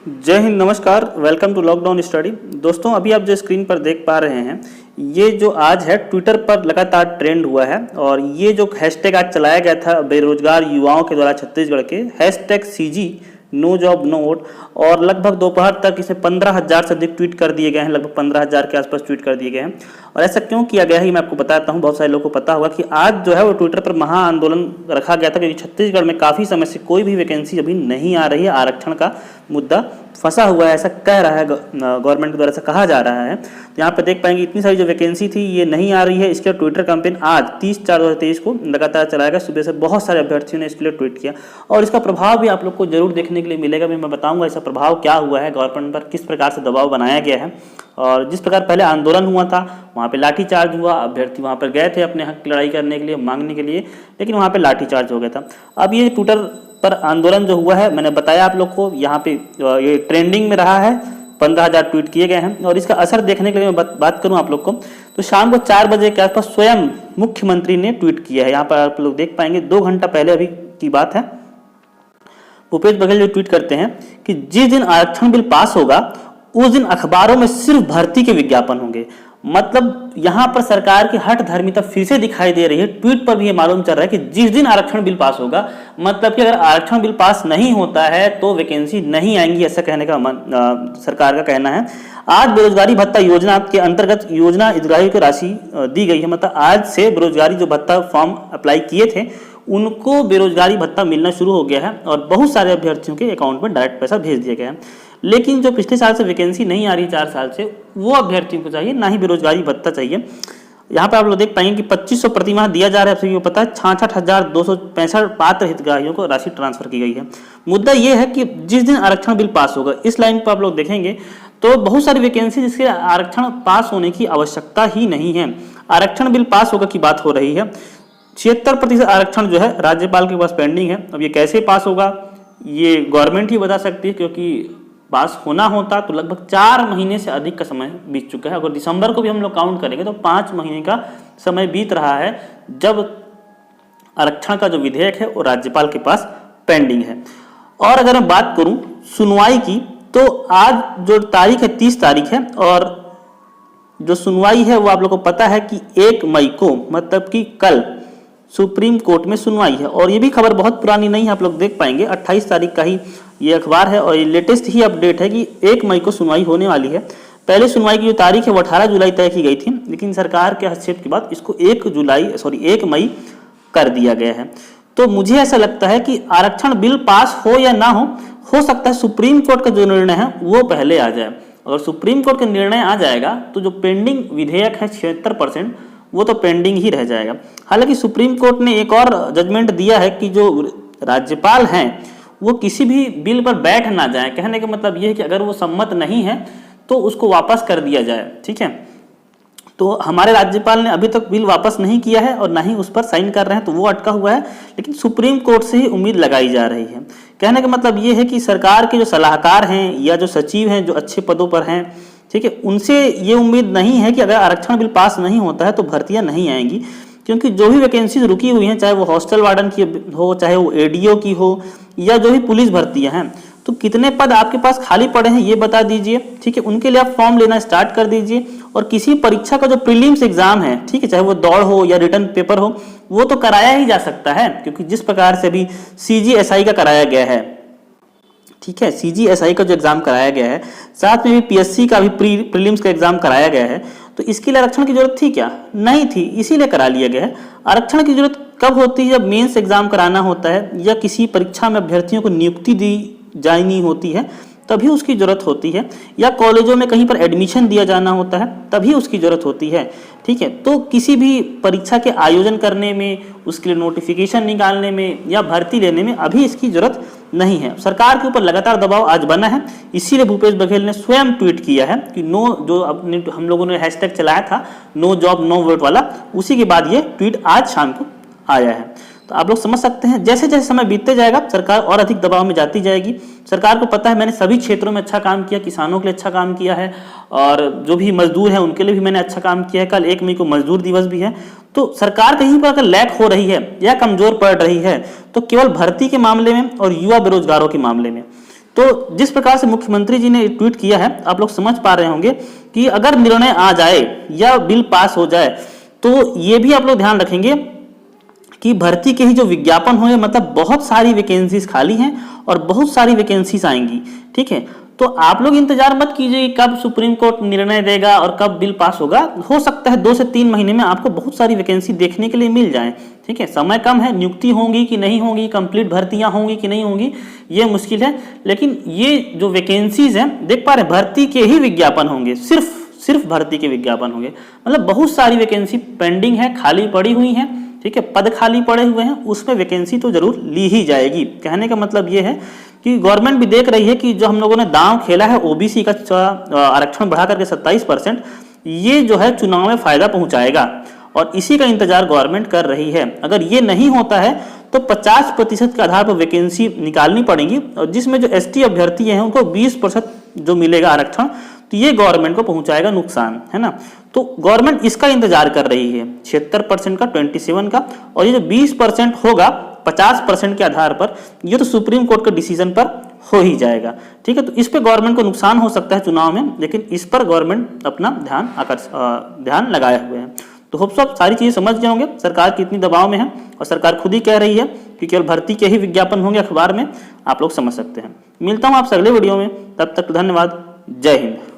जय हिंद, नमस्कार। Welcome to lockdown study. दोस्तों, अभी आप जो स्क्रीन पर देख पा रहे हैं, ये जो आज है ट्विटर पर लगातार ट्रेंड हुआ है और ये जो हैशटैग आज चलाया गया था बेरोजगार युवाओं के द्वारा छत्तीसगढ़ के, hashtag CG no job no vote, और लगभग दोपहर तक इसमें 15,000 से अधिक ट्वीट कर दिए गए हैं। लगभग 15,000 के आसपास ट्वीट कर दिए गए हैं। और ऐसा क्यों किया गया है मैं आपको बताता हूं। बहुत सारे लोगों को पता होगा कि आज जो है वो ट्विटर पर महा आंदोलन रखा गया था, क्योंकि छत्तीसगढ़ में काफ़ी समय से कोई भी वैकेंसी अभी नहीं आ रही है। आरक्षण का मुद्दा फंसा हुआ है, ऐसा कह रहा है गवर्नमेंट के द्वारा, ऐसा कहा जा रहा है। तो यहाँ पे देख पाएंगे इतनी सारी जो वैकेंसी थी ये नहीं आ रही है। इसके ट्विटर कैंपेन आज 30/4/2023 को लगातार चलाया गया। सुबह से बहुत सारे अभ्यर्थियों ने इसके लिए ट्वीट किया और इसका प्रभाव भी आप लोग को जरूर देखने के लिए मिलेगा। मैं बताऊंगा इसका प्रभाव क्या हुआ है, गवर्नमेंट पर किस प्रकार से दबाव बनाया गया है। और जिस प्रकार पहले आंदोलन हुआ था, वहाँ पे लाठीचार्ज हुआ, अभ्यर्थी वहाँ पर गए थे अपने हक की लड़ाई करने के लिए, मांगने के लिए, लेकिन वहाँ पे लाठीचार्ज हो गया था। अब ये ट्विटर पर आंदोलन जो हुआ है, मैंने बताया आप लोग को, यहाँ पे ये ट्रेंडिंग में रहा है। 15,000 ट्वीट किए गए हैं और इसका असर देखने के लिए मैं बात करूं आप लोग को, तो शाम को 4 बजे के आसपास स्वयं मुख्यमंत्री ने ट्वीट किया है। यहाँ पर आप लोग देख पाएंगे 2 घंटा पहले अभी की बात है। भूपेश बघेल जो ट्वीट करते हैं कि जिस दिन आरक्षण बिल पास होगा उस दिन अखबारों में सिर्फ भर्ती के विज्ञापन होंगे। मतलब यहाँ पर सरकार की हठ धर्मिता फिर से दिखाई दे रही है। ट्वीट पर भी ये मालूम चल रहा है कि जिस दिन आरक्षण बिल पास होगा, मतलब कि अगर आरक्षण बिल पास नहीं होता है तो वैकेंसी नहीं आएंगी, ऐसा कहने का सरकार का कहना है। आज बेरोजगारी भत्ता योजना के अंतर्गत योजना हितग्राहियों को राशि दी गई है। मतलब आज से बेरोजगारी जो भत्ता फॉर्म अप्लाई किए थे उनको बेरोजगारी भत्ता मिलना शुरू हो गया है और बहुत सारे अभ्यर्थियों के अकाउंट में डायरेक्ट पैसा भेज दिया गया है। लेकिन जो पिछले साल से वैकेंसी नहीं आ रही 4 साल से, वो अभ्यर्थियों को चाहिए, ना ही बेरोजगारी भत्ता चाहिए। यहाँ पर आप लोग देख पाएंगे कि 2500 प्रतिमाह दिया जा रहा है। आपको पता है 66,265 पात्र हितग्राहियों को राशि ट्रांसफर की गई है। मुद्दा ये है कि जिस दिन आरक्षण बिल पास होगा, इस लाइन पर आप लोग देखेंगे तो बहुत सारी वैकेंसी जिसके आरक्षण पास होने की आवश्यकता ही नहीं है, आरक्षण बिल पास होगा की बात हो रही है। 76% आरक्षण जो है राज्यपाल के पास पेंडिंग है। अब ये कैसे पास होगा ये गवर्नमेंट ही बता सकती है, क्योंकि पास होना होता तो लगभग 4 महीने से अधिक का समय बीत चुका है। अगर दिसंबर को भी हम लोग काउंट करेंगे तो 5 महीने का समय बीत रहा है जब आरक्षण का जो विधेयक है वो राज्यपाल के पास पेंडिंग है। और अगर मैं बात करूं सुनवाई की, तो आज जो तारीख है 30 तारीख है और जो सुनवाई है वो आप लोग को पता है कि 1 मई को, मतलब कि कल सुप्रीम कोर्ट में सुनवाई है। और ये भी खबर बहुत पुरानी नहीं है, आप लोग देख पाएंगे 28 तारीख का ही ये अखबार है और ये लेटेस्ट ही अपडेट है कि 1 मई को सुनवाई होने वाली है। पहले सुनवाई की जो तारीख है वो 18 जुलाई तय की गई थी, लेकिन सरकार के हस्तक्षेप के बाद इसको 1 मई कर दिया गया है। तो मुझे ऐसा लगता है कि आरक्षण बिल पास हो या ना हो सकता है सुप्रीम कोर्ट का जो निर्णय है वो पहले आ जाए। अगर सुप्रीम कोर्ट का निर्णय आ जाएगा तो जो पेंडिंग विधेयक है 76% वो तो पेंडिंग ही रह जाएगा। हालांकि सुप्रीम कोर्ट ने एक और जजमेंट दिया है कि जो राज्यपाल हैं वो किसी भी बिल पर बैठ ना जाए। कहने का मतलब ये है कि अगर वो सम्मत नहीं है तो उसको वापस कर दिया जाए। ठीक है, तो हमारे राज्यपाल ने अभी तक बिल वापस नहीं किया है और ना ही उस पर साइन कर रहे हैं, तो वो अटका हुआ है। लेकिन सुप्रीम कोर्ट से ही उम्मीद लगाई जा रही है। कहने का मतलब ये है कि सरकार के जो सलाहकार हैं या जो सचिव हैं जो अच्छे पदों पर हैं, ठीक है, उनसे ये उम्मीद नहीं है कि अगर आरक्षण बिल पास नहीं होता है तो भर्तियां नहीं आएंगी। क्योंकि जो भी वैकेंसीज रुकी हुई हैं, चाहे वो हॉस्टल वार्डन की हो, चाहे वो ADO की हो, या जो भी पुलिस भर्तियां हैं, तो कितने पद आपके पास खाली पड़े हैं ये बता दीजिए। ठीक है, उनके लिए आप फॉर्म लेना स्टार्ट कर दीजिए। और किसी परीक्षा का जो प्रीलिम्स एग्जाम है, ठीक है, चाहे वो दौड़ हो या रिटर्न पेपर हो, वो तो कराया ही जा सकता है। क्योंकि जिस प्रकार से अभी CGSI का कराया गया है, ठीक है, CGSI का जो एग्जाम कराया गया है, साथ में भी PSC का भी प्रीलिम्स का एग्जाम कराया गया है, तो इसके लिए आरक्षण की जरूरत थी क्या? नहीं थी, इसीलिए करा लिया गया है। आरक्षण की जरूरत कब होती है? जब मेंस एग्जाम कराना होता है या किसी परीक्षा में अभ्यर्थियों को नियुक्ति दी जानी होती है, तभी उसकी जरूरत होती है। या कॉलेजों में कहीं पर एडमिशन दिया जाना होता है, तभी उसकी जरूरत होती है। ठीक है, तो किसी भी परीक्षा के आयोजन करने में, उसके लिए नोटिफिकेशन निकालने में या भर्ती लेने में अभी इसकी जरूरत नहीं है। सरकार के ऊपर लगातार दबाव आज बना है, इसीलिए भूपेश बघेल ने स्वयं ट्वीट किया है कि नो, जो अपने हम लोगों ने हैशटैग चलाया था नो जॉब नो वोट वाला, उसी के बाद ये ट्वीट आज शाम को आया है। तो आप लोग समझ सकते हैं जैसे जैसे समय बीतते जाएगा सरकार और अधिक दबाव में जाती जाएगी। सरकार को पता है मैंने सभी क्षेत्रों में अच्छा काम किया, किसानों के लिए अच्छा काम किया है और जो भी मजदूर हैं उनके लिए भी मैंने अच्छा काम किया है। कल 1 मई को मजदूर दिवस भी है। तो सरकार कहीं पर अगर लैक हो रही है या कमजोर पड़ रही है तो केवल भर्ती के मामले में और युवा बेरोजगारों के मामले में। तो जिस प्रकार से मुख्यमंत्री जी ने ट्वीट किया है, आप लोग समझ पा रहे होंगे कि अगर निर्णय आ जाए या बिल पास हो जाए तो ये भी आप लोग ध्यान रखेंगे कि भर्ती के ही जो विज्ञापन होंगे, मतलब बहुत सारी वैकेंसीज खाली हैं और बहुत सारी वैकेंसीज आएंगी। ठीक है, तो आप लोग इंतजार मत कीजिए कि कब सुप्रीम कोर्ट निर्णय देगा और कब बिल पास होगा। हो सकता है 2 से 3 महीने में आपको बहुत सारी वैकेंसी देखने के लिए मिल जाए। ठीक है, समय कम है, नियुक्ति होंगी कि नहीं होंगी, कंप्लीट भर्तियां होंगी कि नहीं होंगी, ये मुश्किल है। लेकिन ये जो वैकेंसीज हैं, देख पा रहे, भर्ती के ही विज्ञापन होंगे, सिर्फ भर्ती के विज्ञापन होंगे। मतलब बहुत सारी वैकेंसी पेंडिंग है, खाली पड़ी हुई है। ठीक है, पद खाली पड़े हुए हैं, उसमें वैकेंसी तो जरूर ली ही जाएगी। कहने का मतलब ये है कि गवर्नमेंट भी देख रही है कि जो हम लोगों ने दांव खेला है ओबीसी का आरक्षण बढ़ा करके 27%, ये जो है चुनाव में फायदा पहुंचाएगा और इसी का इंतजार गवर्नमेंट कर रही है। अगर ये नहीं होता है तो 50% के आधार पर वैकेंसी निकालनी पड़ेगी और जिसमें जो एसटी अभ्यर्थी हैं उनको 20% जो मिलेगा आरक्षण, तो ये गवर्नमेंट को पहुंचाएगा नुकसान, है ना। तो गवर्नमेंट इसका इंतजार कर रही है, 76% का, 27 का, और ये जो 20% होगा 50% के आधार पर, ये तो सुप्रीम कोर्ट के डिसीजन पर हो ही जाएगा। ठीक है, तो इस पे गवर्नमेंट को नुकसान हो सकता है चुनाव में, लेकिन इस पर गवर्नमेंट अपना ध्यान लगाए हुए हैं। तो होप सो आप सारी चीजें समझ गए होंगे, सरकार कितनी दबाव में है और सरकार खुद ही कह रही है कि केवल भर्ती के ही विज्ञापन होंगे अखबार में, आप लोग समझ सकते हैं। मिलता हूं आपसे अगले वीडियो में, तब तक धन्यवाद, जय हिंद।